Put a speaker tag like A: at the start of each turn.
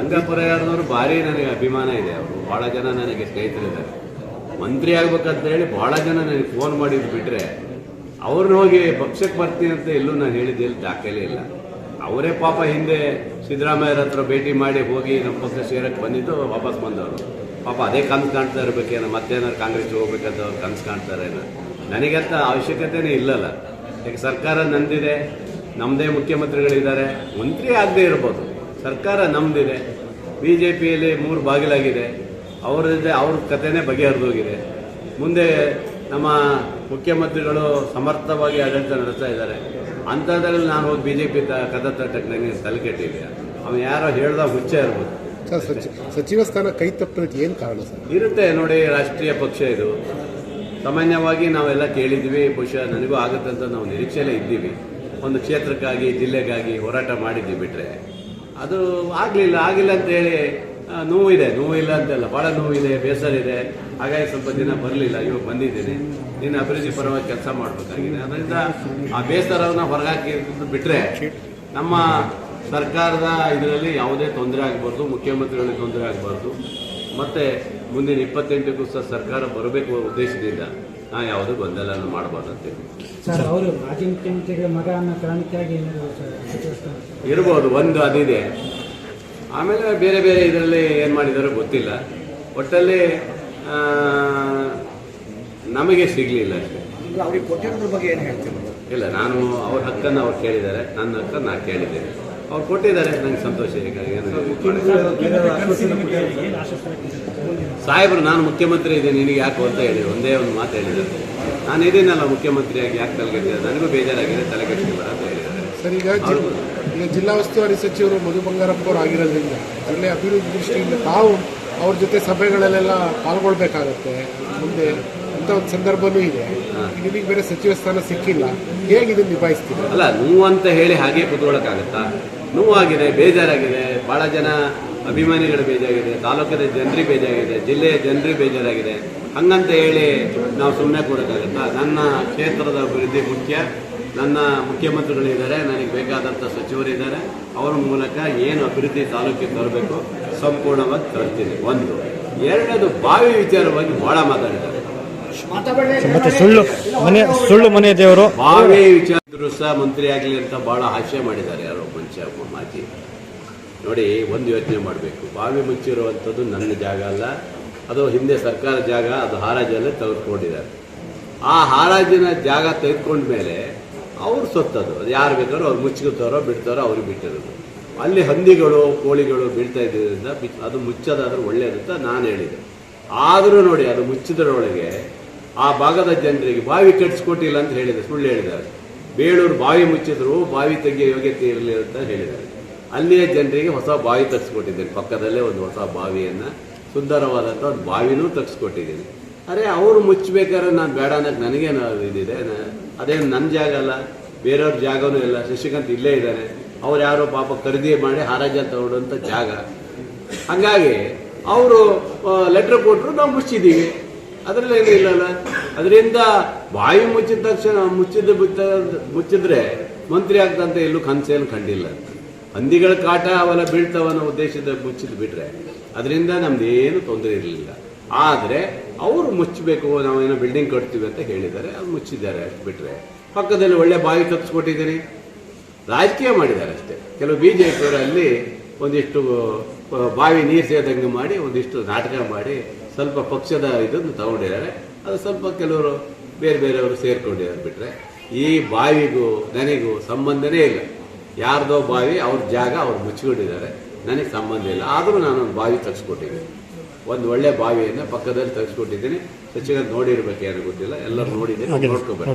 A: ಸಂಘ ಪರಿವಾರದವರು ಭಾರಿ ನನಗೆ ಅಭಿಮಾನ ಇದೆ. ಅವರು ಬಹಳ ಜನ ನನಗೆ ಸ್ನೇಹಿತರಿದ್ದಾರೆ. ಮಂತ್ರಿ ಆಗ್ಬೇಕಂತ ಹೇಳಿ ಬಹಳ ಜನ ನನಗೆ ಫೋನ್ ಮಾಡಿದ್ದು ಬಿಟ್ರೆ ಅವ್ರನ್ನ ಹೋಗಿ ಪಕ್ಷಕ್ಕೆ ಬರ್ತೀನಿ ಅಂತ ಎಲ್ಲೂ ನಾನು ಹೇಳಿದ್ದೆ ದಾಖಲೆ ಇಲ್ಲ. ಅವರೇ ಪಾಪ ಹಿಂದೆ ಸಿದ್ದರಾಮಯ್ಯರ ಹತ್ರ ಭೇಟಿ ಮಾಡಿ ಹೋಗಿ ನಮ್ಮ ಪಕ್ಷ ಸೇರಕ್ಕೆ ಬಂದಿದ್ದು ವಾಪಸ್ ಬಂದವರು. ಪಾಪ ಅದೇ ಕನಸು ಕಾಣ್ತಾ ಇರಬೇಕೇನೋ, ಮತ್ತೇನಾದ್ರು ಕಾಂಗ್ರೆಸ್ ಹೋಗ್ಬೇಕಂತ ಅವ್ರು ಕನಸು ಕಾಣ್ತಾರೇನೋ. ನನಗಂತ ಅವಶ್ಯಕತೆನೇ ಇಲ್ಲಲ್ಲ. ಯಾಕೆ ಸರ್ಕಾರ ನಂದಿದೆ, ನಮ್ಮದೇ ಮುಖ್ಯಮಂತ್ರಿಗಳಿದ್ದಾರೆ. ಮಂತ್ರಿ ಆಗದೆ ಇರ್ಬೋದು, ಸರ್ಕಾರ ನಮ್ಮದಿದೆ. BJPಯಲ್ಲಿ 3 ಬಾಗಿಲಾಗಿದೆ, ಅವ್ರದ್ದೇ ಅವ್ರ ಕಥೆನೇ ಬಗೆಹರಿದೋಗಿದೆ. ಮುಂದೆ ನಮ್ಮ ಮುಖ್ಯಮಂತ್ರಿಗಳು ಸಮರ್ಥವಾಗಿ ಆಡಳಿತ ನಡೆಸ್ತಾ ಇದ್ದಾರೆ. ಅಂಥದ್ರಲ್ಲಿ ನಾನು ಹೋಗಿ BJP ಕದ ತಟ್ಟಕ್ಕೆ ನನಗೆ ತಲೆ ಕೆಟ್ಟಿದೆ. ಅವನು ಯಾರೋ ಹೇಳ್ದ ಹುಚ್ಚ ಇರ್ಬೋದು.
B: ಸಚಿವ ಸ್ಥಾನ ಕೈ ತಪ್ಪಲಿಕ್ಕೆ ಏನು ಕಾರಣ ಸರ್?
A: ಇರುತ್ತೆ ನೋಡಿ, ರಾಷ್ಟ್ರೀಯ ಪಕ್ಷ ಇದು. ಸಾಮಾನ್ಯವಾಗಿ ನಾವೆಲ್ಲ ಕೇಳಿದ್ವಿ, ಬಹುಶಃ ನನಗೂ ಆಗುತ್ತೆ ಅಂತ ನಾವು ನಿರೀಕ್ಷೆಯಲ್ಲೇ ಇದ್ದೀವಿ. ಒಂದು ಕ್ಷೇತ್ರಕ್ಕಾಗಿ ಜಿಲ್ಲೆಗಾಗಿ ಹೋರಾಟ ಮಾಡಿದ್ವಿ. ಬಿಟ್ಟರೆ ಅದು ಆಗಿಲ್ಲ ಅಂತೇಳಿ ನೋವಿಲ್ಲ ಅಂತೆಲ್ಲ, ಭಾಳ ನೋವಿದೆ, ಬೇಸರ ಇದೆ. ಹಾಗಾಗಿ ಸ್ವಲ್ಪ ದಿನ ಬರಲಿಲ್ಲ. ಇವಾಗ ಬಂದಿದ್ದೀನಿ. ಇನ್ನು ಅಭಿವೃದ್ಧಿ ಪರವಾಗಿ ಕೆಲಸ ಮಾಡಬೇಕಾಗಿದೆ. ಅದರಿಂದ ಆ ಬೇಸರವನ್ನು ಹೊರಗಾಕಿದ್ದು ಬಿಟ್ಟರೆ ನಮ್ಮ ಸರ್ಕಾರದ ಇದರಲ್ಲಿ ಯಾವುದೇ ತೊಂದರೆ ಆಗಬಾರ್ದು, ಮುಖ್ಯಮಂತ್ರಿಗಳಿಗೆ ತೊಂದರೆ ಆಗಬಾರ್ದು. ಮತ್ತು ಮುಂದಿನ 28ಕ್ಕೂ ಸಹ ಸರ್ಕಾರ ಬರಬೇಕು ಉದ್ದೇಶದಿಂದ ನಾ ಯಾವುದೂ ಗೊಂದಲ ಮಾಡಬಾರ್ದಂತೆ.
C: ಸರ್, ಅವರು ಮಾಜಿ ಮುಖ್ಯಮಂತ್ರಿಗಳ ಮಗ ಅನ್ನೋ ಕಾರಣಕ್ಕಾಗಿ
A: ಇರ್ಬೋದು, ಒಂದು ಅದಿದೆ. ಆಮೇಲೆ ಬೇರೆ ಬೇರೆ ಇದರಲ್ಲಿ ಏನು ಮಾಡಿದಾರೋ ಗೊತ್ತಿಲ್ಲ. ಒಟ್ಟಲ್ಲಿ ನಮಗೆ ಸಿಗಲಿಲ್ಲ ಅಷ್ಟೇ.
D: ಅವ್ರಿಗೆ ಕೊಟ್ಟಿರೋದ್ರ ಬಗ್ಗೆ ಏನು ಹೇಳ್ತೀವಿ? ಇಲ್ಲ,
A: ನಾನು ಅವ್ರ ಹಕ್ಕನ್ನು ಅವ್ರು ಕೇಳಿದ್ದಾರೆ, ನನ್ನ ಹಕ್ಕನ್ನು ನಾನು ಕೇಳಿದ್ದೇನೆ. ಅವ್ರು ಕೊಟ್ಟಿದ್ದಾರೆ, ನಂಗೆ ಸಂತೋಷ. ಹೀಗಾಗಿ ಸಾಹೇಬರು, ನಾನು ಮುಖ್ಯಮಂತ್ರಿ ಇದ್ದೀನಿ, ನಿನಗೆ ಯಾಕೆ ಅಂತ ಹೇಳಿದ್ರು. ಒಂದೇ ಒಂದು ಮಾತು ಹೇಳಿದ್ದಾರೆ, ನಾನು ಇದೀನಲ್ಲ ಮುಖ್ಯಮಂತ್ರಿಯಾಗಿ, ಯಾಕೆ ತಲೆಗೆಟ್ಟಿದ್ದಾರೆ, ನನಗೂ ಬೇಜಾರಾಗಿದೆ, ತಲೆಗೆಟ್ಟಿಲ್ಲ ಅಂತ ಹೇಳಿದ್ದಾರೆ.
B: ಸರ್, ಈಗ ಜಿಲ್ಲಾ ಉಸ್ತುವಾರಿ ಸಚಿವರು ಮಧು ಬಂಗಾರಪ್ಪ ಅವರು ಆಗಿರೋದ್ರಿಂದ ಜಿಲ್ಲೆ ಅಭಿವೃದ್ಧಿ ದೃಷ್ಟಿಯಿಂದ ತಾವು ಅವ್ರ ಜೊತೆ ಸಭೆಗಳಲ್ಲೆಲ್ಲ ಪಾಲ್ಗೊಳ್ಬೇಕಾಗತ್ತೆ ಮುಂದೆ ಅಂತ ಒಂದು ಸಂದರ್ಭನೂ ಇದೆ. ನಿಮಗೆ ಬೇರೆ ಸಚಿವ ಸ್ಥಾನ ಸಿಕ್ಕಿಲ್ಲ, ಹೇಗೆ ಇದನ್ನು ನಿಭಾಯಿಸ್ತೀವಿ?
A: ಅಲ್ಲ, ನೋವು ಅಂತ ಹೇಳಿ ಹಾಗೆ ಕೂತ್ಕೊಳ್ಳೋಕ್ಕಾಗತ್ತಾ? ನೋವಾಗಿದೆ, ಬೇಜಾರಾಗಿದೆ. ಭಾಳ ಜನ ಅಭಿಮಾನಿಗಳು ಬೇಜಾಗಿದೆ, ತಾಲೂಕದ ಜನರಿಗೆ ಬೇಜಾಗಿದೆ, ಜಿಲ್ಲೆಯ ಜನರಿಗೆ ಬೇಜಾರಾಗಿದೆ. ಹಂಗಂತ ಹೇಳಿ ನಾವು ಸುಮ್ಮನೆ ಕೊಡೋಕ್ಕಾಗತ್ತಾ? ನನ್ನ ಕ್ಷೇತ್ರದ ಅಭಿವೃದ್ಧಿ ಮುಖ್ಯ. ನನ್ನ ಮುಖ್ಯಮಂತ್ರಿಗಳಿದ್ದಾರೆ, ನನಗೆ ಬೇಕಾದಂಥ ಸಚಿವರಿದ್ದಾರೆ. ಅವರ ಮೂಲಕ ಏನು ಅಭಿವೃದ್ಧಿ ತಾಲೂಕಿಗೆ ತರಬೇಕು ಸಂಪೂರ್ಣವಾಗಿ ತರ್ತೀನಿ. ಒಂದು. ಎರಡನೇದು, ಬಾವಿ ವಿಚಾರವಾಗಿ ಭಾಳ ಮಾತಾಡಿದ್ದಾರೆ.
E: ಸುಳ್ಳು ಮನೆ ದೇವರು
A: ಬಾವಿ ವಿಚಾರದ್ರು ಸಹ ಮಂತ್ರಿ ಆಗಲಿ ಅಂತ ಭಾಳ ಹಾಸ್ಯ ಮಾಡಿದ್ದಾರೆ ಯಾರೋ ಮನುಷ್ಯ ಮಾಜಿ. ನೋಡಿ, ಒಂದು ಯೋಚನೆ ಮಾಡಬೇಕು. ಬಾವಿ ಮುಚ್ಚಿರುವಂಥದ್ದು ನನ್ನ ಜಾಗ ಅಲ್ಲ, ಅದು ಹಿಂದೆ ಸರ್ಕಾರ ಜಾಗ, ಅದು ಹಾರಾಜಲ್ಲೇ ತೆಗೆದುಕೊಂಡಿದ್ದಾರೆ. ಆ ಹಾರಾಜಿನ ಜಾಗ ತೆಗೆದುಕೊಂಡ ಮೇಲೆ ಅವ್ರು ಸೊತ್ತದು. ಅದು ಯಾರು ಬೇಕಾದ್ರೂ ಅವ್ರು ಮುಚ್ಕೋತಾರೋ ಬಿಡ್ತಾರೋ ಅವ್ರಿಗೆ ಬಿಟ್ಟಿರೋದು. ಅಲ್ಲಿ ಹಂದಿಗಳು ಕೋಳಿಗಳು ಬೀಳ್ತಾ ಇದ್ದರಿಂದ ಅದು ಮುಚ್ಚೋದಾದ್ರೂ ಒಳ್ಳೆಯದಂತ ನಾನು ಹೇಳಿದೆ. ಆದರೂ ನೋಡಿ, ಅದು ಮುಚ್ಚಿದ್ರೊಳಗೆ ಆ ಭಾಗದ ಜನರಿಗೆ ಬಾವಿ ಕಟ್ಟಿಸ್ಕೊಟ್ಟಿಲ್ಲ ಅಂತ ಹೇಳಿದೆ, ಸುಳ್ಳು ಹೇಳಿದ್ದಾರೆ. ಬೇಳೂರು ಬಾವಿ ಮುಚ್ಚಿದ್ರು, ಬಾವಿ ತೆಗೆಯೋ ಯೋಗ್ಯತೆ ಇರಲಿಲ್ಲ ಅಂತ ಹೇಳಿದ್ದಾರೆ. ಅಲ್ಲಿಯ ಜನರಿಗೆ ಹೊಸ ಬಾವಿ ತೆಗೆಸ್ಕೊಟ್ಟಿದ್ದೇನೆ. ಪಕ್ಕದಲ್ಲೇ ಒಂದು ಹೊಸ ಬಾವಿಯನ್ನು, ಸುಂದರವಾದಂಥ ಒಂದು ಬಾವಿನೂ ತೆಗೆಸ್ಕೊಟ್ಟಿದ್ದೀನಿ. ಅರೆ, ಅವರು ಮುಚ್ಚಬೇಕಾದ್ರೆ ನಾನು ಬೇಡ ಅನ್ನೋಕ್ಕೆ ನನಗೇನು ಇದಿದೆ? ಅದೇನು ನನ್ನ ಜಾಗ ಅಲ್ಲ, ಬೇರೆಯವ್ರ ಜಾಗನೂ ಇಲ್ಲ. ಶಶಿಕಾಂತ್ ಇಲ್ಲೇ ಇದ್ದಾನೆ, ಅವ್ರು ಯಾರೋ ಪಾಪ ಖರೀದಿ ಮಾಡಿ ಹಾರಾಜಲ್ಲಿ ತಗೊಳ್ಳೋಂಥ ಜಾಗ. ಹಾಗಾಗಿ ಅವರು ಲೆಟ್ರ್ ಕೊಟ್ಟರು, ನಾವು ಮುಚ್ಚಿದ್ದೀವಿ. ಅದರಲ್ಲಿ ಏನೂ ಇಲ್ಲಲ್ಲ. ಅದರಿಂದ ಬಾವಿ ಮುಚ್ಚಿದ ತಕ್ಷಣ ಮುಚ್ಚಿದ್ರೆ ಮಂತ್ರಿ ಆಗ್ತಂತ ಎಲ್ಲೂ ಕನಸೇನು ಕಂಡಿಲ್ಲ. ಹಂದಿಗಳ ಕಾಟ ಅವೆಲ್ಲ ಬೀಳ್ತಾವನ್ನೋ ಉದ್ದೇಶದ ಮುಚ್ಚಿದ್ ಬಿಟ್ರೆ ಅದರಿಂದ ನಮ್ದೇನು ತೊಂದರೆ ಇರಲಿಲ್ಲ. ಆದರೆ ಅವರು ಮುಚ್ಚಬೇಕು, ನಾವೇನೋ ಬಿಲ್ಡಿಂಗ್ ಕಟ್ತೀವಿ ಅಂತ ಹೇಳಿದ್ದಾರೆ, ಅದು ಮುಚ್ಚಿದ್ದಾರೆ. ಅಷ್ಟು ಬಿಟ್ಟರೆ ಪಕ್ಕದಲ್ಲಿ ಒಳ್ಳೆ ಬಾವಿ ತಪ್ಪಿಸ್ಕೊಟ್ಟಿದ್ದೀನಿ. ರಾಜಕೀಯ ಮಾಡಿದ್ದಾರೆ ಅಷ್ಟೇ. ಕೆಲವು BJPಯವರಲ್ಲಿ ಒಂದಿಷ್ಟು ಬಾವಿ ನೀರು ಸೇದಂಗೆ ಮಾಡಿ, ಒಂದಿಷ್ಟು ನಾಟಕ ಮಾಡಿ ಸ್ವಲ್ಪ ಪಕ್ಷದ ಇದನ್ನು ತಗೊಂಡಿದ್ದಾರೆ. ಅದು ಸ್ವಲ್ಪ ಕೆಲವರು ಬೇರೆಯವರು ಸೇರ್ಕೊಂಡಿದ್ದಾರೆ. ಬಿಟ್ಟರೆ ಈ ಬಾವಿಗೂ ನನಗೂ ಸಂಬಂಧನೇ ಇಲ್ಲ. ಯಾರ್ದೋ ಬಾವಿ, ಅವ್ರ ಜಾಗ, ಅವ್ರು ಮುಚ್ಚಿಕೊಂಡಿದ್ದಾರೆ, ನನಗೆ ಸಂಬಂಧ ಇಲ್ಲ. ಆದರೂ ನಾನೊಂದು ಬಾವಿ ತೆಗೆಸ್ಕೊಟ್ಟಿದ್ದೀನಿ, ಒಂದು ಒಳ್ಳೆ ಬಾವಿಯನ್ನು ಪಕ್ಕದಲ್ಲಿ ತೆಗೆಸ್ಕೊಟ್ಟಿದ್ದೀನಿ. ಸಚಿವ ನೋಡಿರ್ಬೇಕು, ಯಾರು ಗೊತ್ತಿಲ್ಲ, ಎಲ್ಲರೂ ನೋಡಿದ್ದೀನಿ, ನೋಡ್ಕೋಬೇಕು.